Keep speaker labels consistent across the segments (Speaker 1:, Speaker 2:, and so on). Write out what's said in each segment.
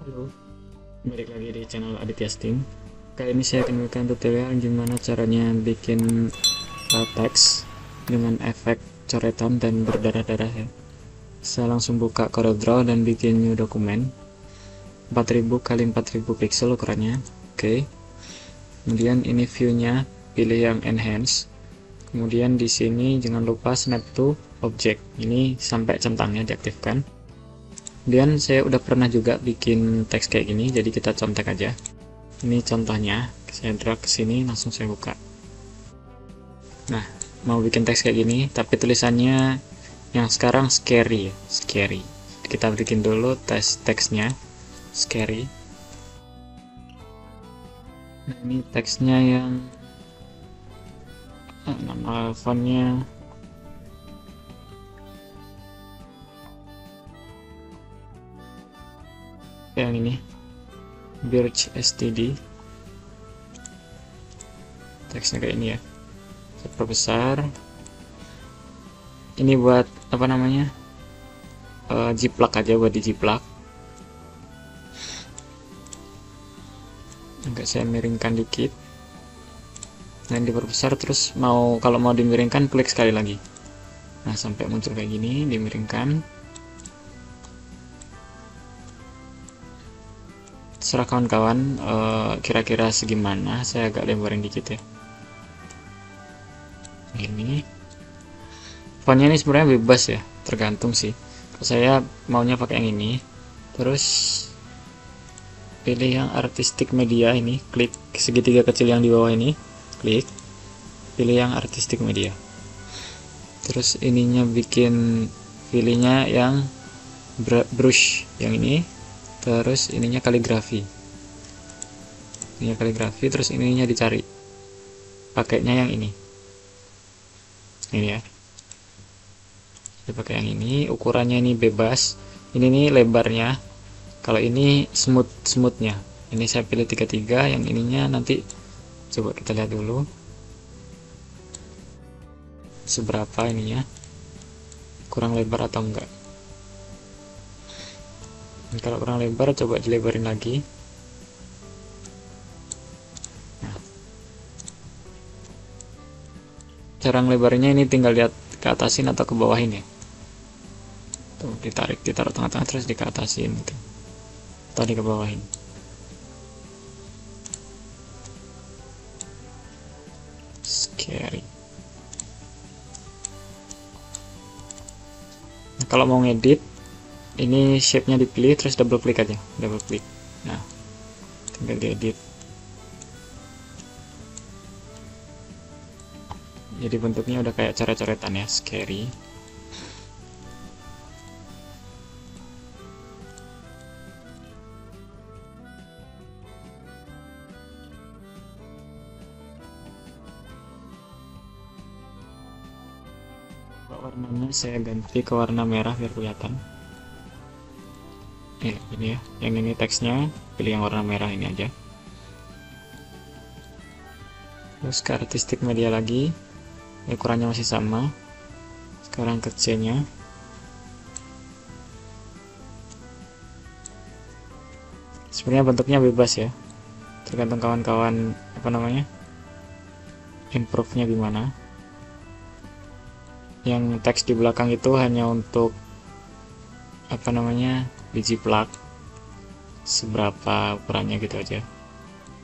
Speaker 1: Halo, balik lagi di channel Aditya Steam. Kali ini saya akan memberikan tutorial gimana caranya bikin teks dengan efek coretan dan berdarah-darah ya. Saya langsung buka CorelDRAW dan bikin new dokumen 4000 kali 4000 pixel ukurannya. Oke. Kemudian ini view-nya, pilih yang enhance. Kemudian di sini jangan lupa snap to object. Ini sampai centangnya diaktifkan. Kemudian saya udah pernah juga bikin teks kayak gini, jadi kita contek aja. Ini contohnya, saya drag ke sini, langsung saya buka. Nah, mau bikin teks kayak gini, tapi tulisannya yang sekarang scary ya, scary. Kita bikin dulu teksnya, scary. Nah, ini teksnya yang nama fontnya yang ini Birch STD, teksnya kayak ini ya. Saya perbesar. Ini buat apa namanya, jiplak aja, buat di jiplak. Agak saya miringkan dikit dan diperbesar. Terus kalau mau dimiringkan, klik sekali lagi. Nah, sampai muncul kayak gini, dimiringkan. Terserah kawan-kawan kira-kira segimana. Saya agak lebarin dikit ya. Ini fontnya ini sebenarnya bebas ya, tergantung sih. Kalau saya maunya pakai yang ini. Terus pilih yang artistic media, ini klik segitiga kecil yang di bawah ini, klik, pilih yang artistic media. Terus ininya bikin pilihnya yang brush yang ini. Terus ininya kaligrafi, terus ininya dicari, pakainya yang ini ya. Dipakai yang ini, ukurannya ini bebas. Ini nih lebarnya. Kalau ini smoothnya, ini saya pilih 33. Yang ininya nanti coba kita lihat dulu seberapa ininya, kurang lebar atau enggak. Kalau kurang lebar, coba dilebarin lagi. Nah, cara ngelebarinnya ini tinggal lihat ke atasin atau ke bawahin ya. Tuh, ditaruh tengah-tengah, terus di ke atasin gitu, atau di ke bawahin. Scary. Nah, kalau mau ngedit, ini shape-nya dipilih, terus double klik aja, double klik. Nah, tinggal diedit. Jadi bentuknya udah kayak coret-coretan ya, scary. Warnanya saya ganti ke warna merah biar kelihatan. Ini ya, yang ini teksnya pilih yang warna merah ini aja. Terus ke artistic media lagi, ukurannya masih sama. Sekarang ke C nya, sebenarnya bentuknya bebas ya, tergantung kawan-kawan apa namanya, improve nya gimana. Yang teks di belakang itu hanya untuk apa namanya, dijiplak seberapa ukurannya gitu aja.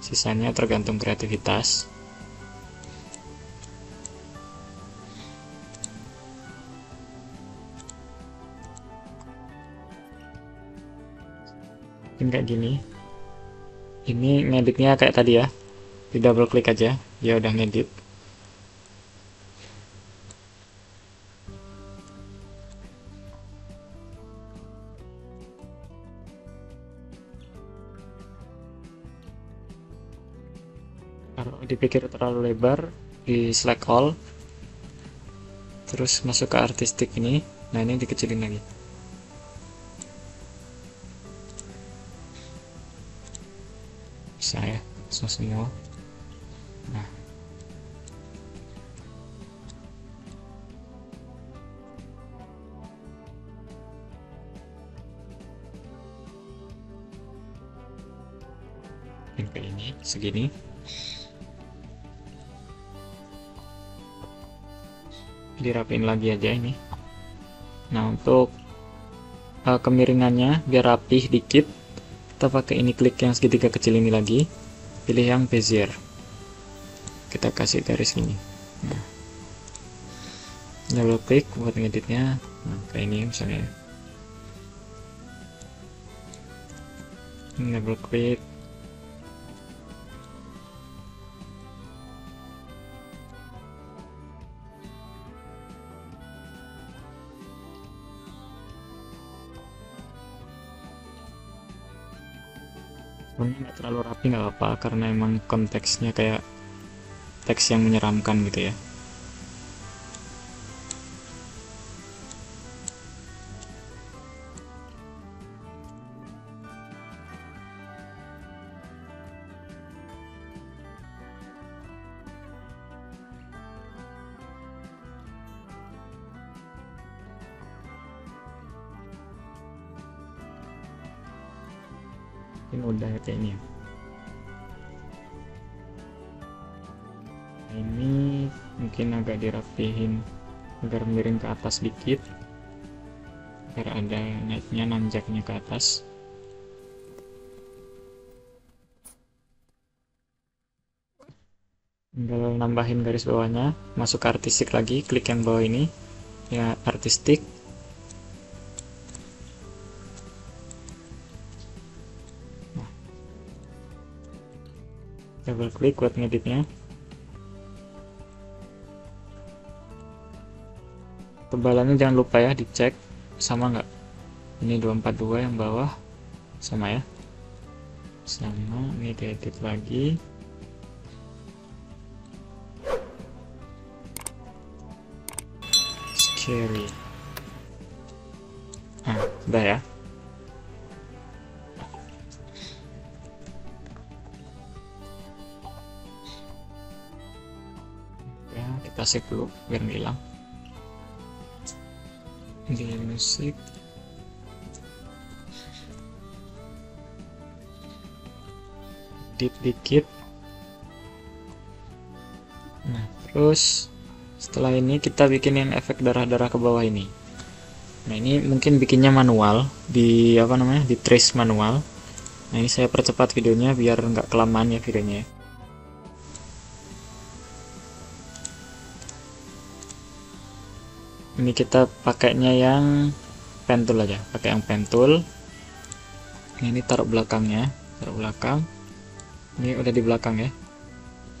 Speaker 1: Sisanya tergantung kreativitas. Mungkin kayak gini. Ini ngeditnya kayak tadi ya, di double klik aja, dia udah ngedit. Kalau dipikir terlalu lebar, di select all, terus masuk ke artistik ini. Nah, ini dikecilin lagi. Bisa ya, langsung semua. Nah, yang kayak ini segini. Dirapiin lagi aja ini. Nah, untuk kemiringannya biar rapih dikit, kita pakai ini, klik yang segitiga kecil ini lagi, pilih yang bezier, kita kasih garis gini. Nah, double klik buat ngeditnya. Nah, kayak ini misalnya, double klik. Sebenarnya nggak terlalu rapi, nggak apa-apa, karena emang konteksnya kayak teks yang menyeramkan gitu ya. Ini udah ya kayaknya. Ini mungkin agak dirapihin agar miring ke atas dikit, biar ada naiknya, nanjaknya ke atas. Tinggal nambahin garis bawahnya, masuk ke artistik lagi, klik yang bawah ini ya, artistik. Nah, double klik buat ngeditnya. Tebalannya jangan lupa ya, dicek sama nggak. Ini 242 yang bawah sama ya, sama. Ini diedit lagi. Scary. Nah, udah ya. Ya, kita save dulu biar nggak hilang. Di musik, dikit. Nah, terus setelah ini kita bikin yang efek darah-darah ke bawah ini. Nah, ini mungkin bikinnya manual, di apa namanya, di trace manual. Nah, ini saya percepat videonya biar nggak kelamaan ya videonya ya. Ini kita pakainya yang pen tool aja, pakai yang pen tool. Ini taruh belakangnya, taruh belakang. Ini udah di belakang ya.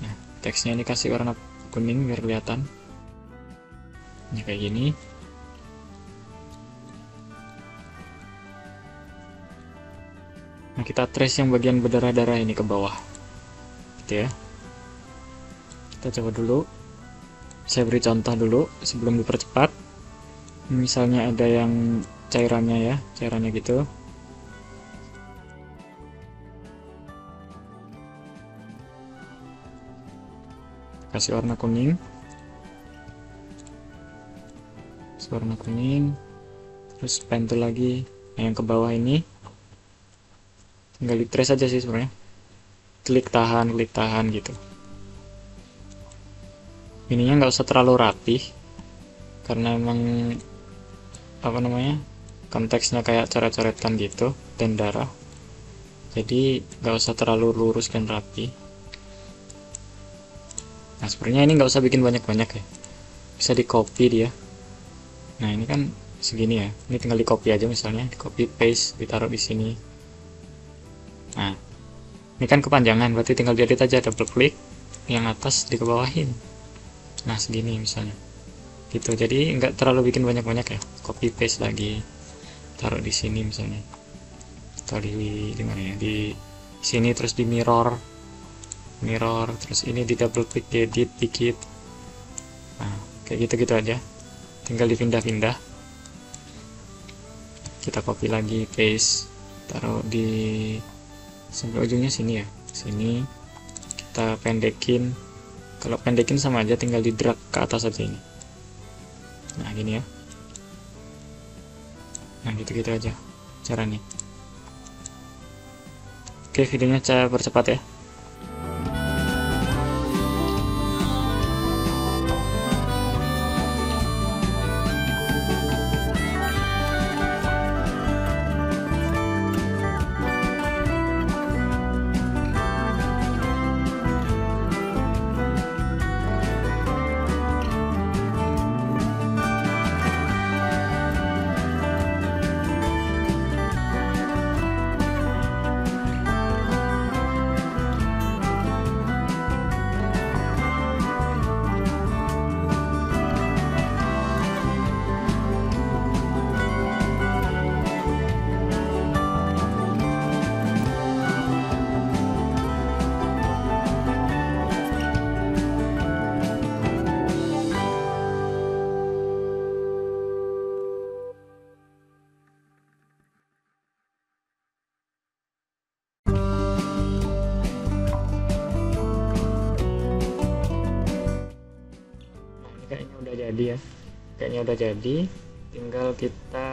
Speaker 1: Nah, teksnya ini kasih warna kuning biar kelihatan. Ini kayak gini. Nah, kita trace yang bagian berdarah-darah ini ke bawah, gitu ya. Kita coba dulu. Saya beri contoh dulu sebelum dipercepat. Misalnya ada yang cairannya ya, cairannya gitu. Kasih warna kuning. Warna kuning. Terus pen tool lagi. Nah, yang ke bawah ini tinggal di trace aja sih sebenarnya. Klik tahan gitu. Ininya nggak usah terlalu rapih, karena emang apa namanya, konteksnya kayak coret-coretan gitu dan darah, jadi nggak usah terlalu lurus dan rapi. Nah, sebenarnya ini nggak usah bikin banyak-banyak ya, bisa di copy dia. Nah, ini kan segini ya, ini tinggal di copy aja, misalnya di copy paste, ditaruh di sini. Nah, ini kan kepanjangan, berarti tinggal diedit aja, double klik yang atas dikebawahin. Nah, segini misalnya gitu, jadi nggak terlalu bikin banyak-banyak ya, copy paste lagi, taruh di sini misalnya, atau di mana ya, di sini, terus di mirror, terus ini di double klik, edit dikit. Nah, kayak gitu-gitu aja, tinggal dipindah-pindah. Kita copy lagi, paste, taruh di sampai ujungnya sini ya, sini. Kita pendekin, kalau pendekin sama aja, tinggal di drag ke atas aja ini. Nah, gini ya. Nah, gitu-gitu aja caranya. Oke, videonya saya percepat ya. Kayaknya udah jadi ya, kayaknya udah jadi, tinggal kita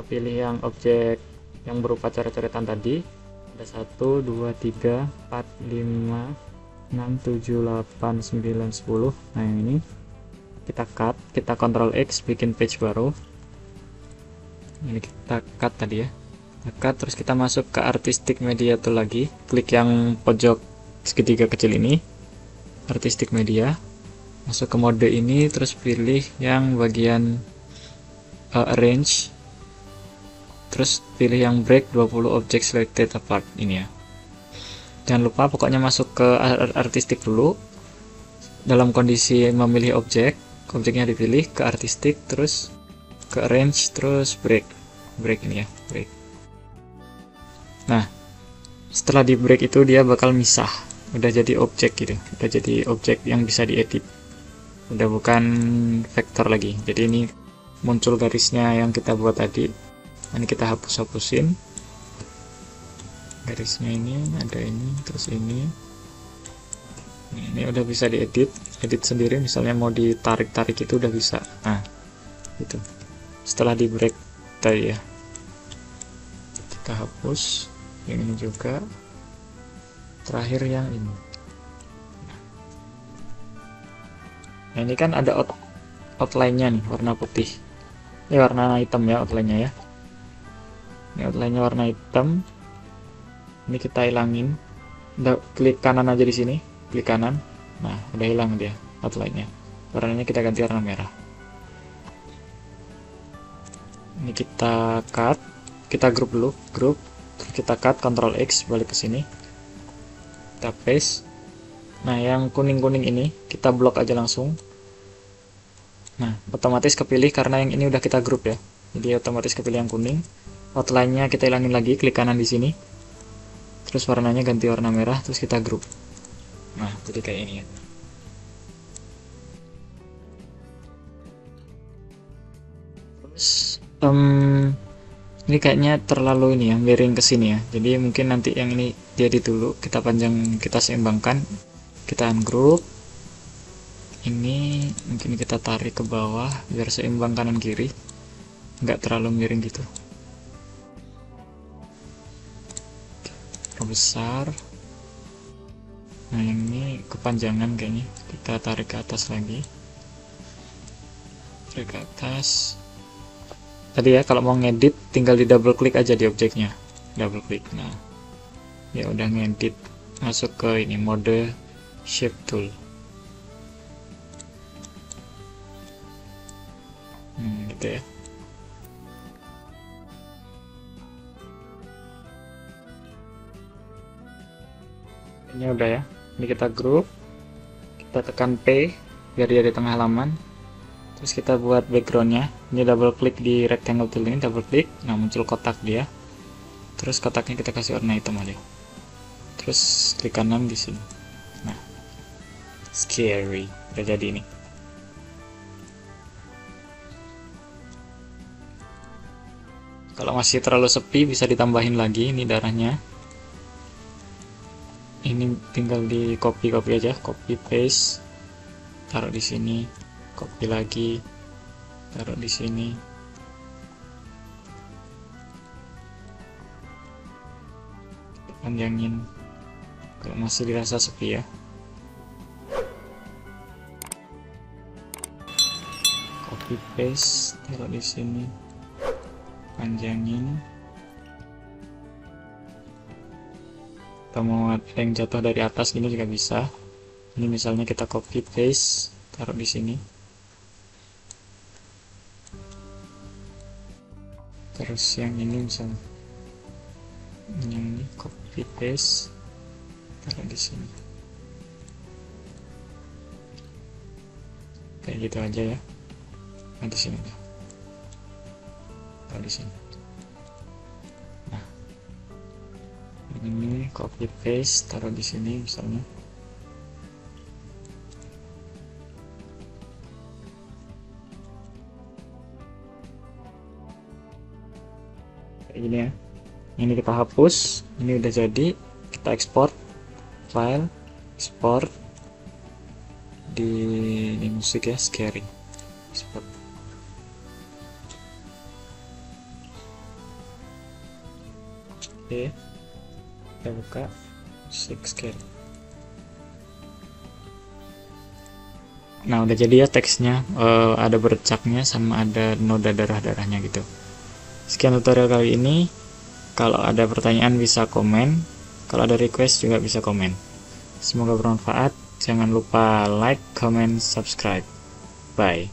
Speaker 1: pilih yang objek yang berupa coret-coretan tadi. Ada 1 2 3 4 5 6 7 8 9 10. Nah yang ini kita cut, kita Ctrl X bikin page baru. Ini kita cut tadi ya, kita cut, terus kita masuk ke artistic media tool lagi, klik yang pojok segitiga kecil ini, artistic media, masuk ke mode ini, terus pilih yang bagian arrange, terus pilih yang break 20 object selected apart ini ya. Jangan lupa pokoknya masuk ke artistic dulu. Dalam kondisi memilih objeknya dipilih ke artistic, terus ke arrange, terus break ini ya, break. Nah setelah di break itu dia bakal misah, udah jadi objek gitu, udah jadi objek yang bisa diedit, udah bukan vektor lagi. Jadi ini muncul garisnya yang kita buat tadi. Ini kita hapusin garisnya, ini ada ini, terus ini udah bisa diedit, edit sendiri, misalnya mau ditarik-tarik itu udah bisa. Nah itu setelah di break tadi ya, kita hapus yang ini juga, terakhir yang ini. Nah ini kan ada outline-nya nih, warna putih, ini warna hitam ya outline-nya ya. Ini outline-nya warna hitam. Ini kita hilangin. Udah klik kanan aja di sini, klik kanan. Nah, udah hilang dia outline-nya. Warnanya kita ganti warna merah. Ini kita cut, kita group dulu, group. Terus kita cut, Ctrl X balik ke sini. Kita paste. Nah, yang kuning-kuning ini kita blok aja langsung. Nah, otomatis kepilih karena yang ini udah kita group ya. Jadi otomatis kepilih yang kuning. Outline-nya kita hilangin lagi, klik kanan di sini. Terus warnanya ganti warna merah, terus kita group. Nah, jadi kayak ini ya. Terus ini kayaknya terlalu ini ya, miring ke sini ya. Jadi mungkin nanti yang ini jadi dulu, kita panjang, kita seimbangkan. Kita ungroup. Ini mungkin kita tarik ke bawah biar seimbang kanan kiri, nggak terlalu miring gitu. Besar. Nah yang ini kepanjangan kayaknya, kita tarik ke atas lagi, tarik ke atas. Tadi ya kalau mau ngedit tinggal di double klik aja di objeknya, double klik. Nah ya udah ngedit, masuk ke ini mode shape tool. Gitu ya. Ini udah ya. Ini kita group, kita tekan P biar dia di tengah halaman. Terus kita buat backgroundnya. Ini double klik di rectangle tool ini, double klik. Nah muncul kotak dia. Terus kotaknya kita kasih warna hitam aja. Terus klik kanan di sini. Nah, scary, udah jadi ini. Kalau masih terlalu sepi bisa ditambahin lagi ini darahnya. Ini tinggal di copy aja, copy paste, taruh di sini, copy lagi, taruh di sini. panjangin kalau masih dirasa sepi ya. Copy paste, taruh di sini, panjangin. Kita mau ada yang jatuh dari atas gini juga bisa. Ini misalnya kita copy paste, taruh di sini. Terus yang ini misalnya, yang ini copy paste, taruh di sini. Kayak gitu aja ya. Nah, di sini deh. Taruh di sini. Nah, ini copy paste, taruh di sini misalnya. Kayak gini ya. Ini kita hapus, ini udah jadi. Kita export file, export di musik ya, scary, export. Oke, kita buka musik scary. Nah, udah jadi ya teksnya, ada bercaknya sama ada noda darah-darahnya gitu. Sekian tutorial kali ini. Kalau ada pertanyaan bisa komen, kalau ada request juga bisa komen. Semoga bermanfaat. Jangan lupa like, comment, subscribe. Bye.